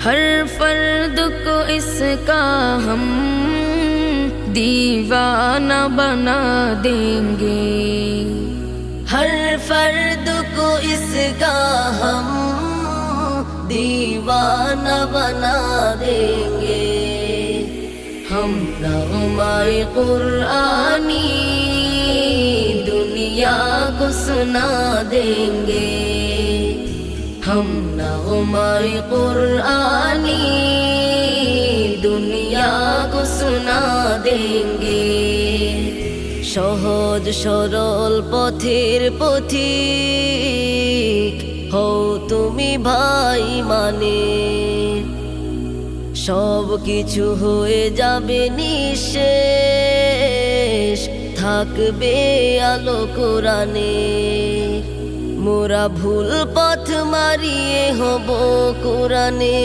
हर फर्द को इसका हम दीवाना बना देंगे, हर फर्द को इसका हम दीवाना बना देंगे। हम नग़्मा-ए कुरानी दुनिया को सुना देंगे, हम नग़्मा-ए कुरानी दुनिया को सुना देंगे। সহজ সরল পথের পথিক হও তুমি ভাই, মানে সব কিছু হয়ে যাবে নিঃশেষ, থাকবে আলো কোরআনে। মোরা ভুল পথ মারিয়ে হব কোরআনে।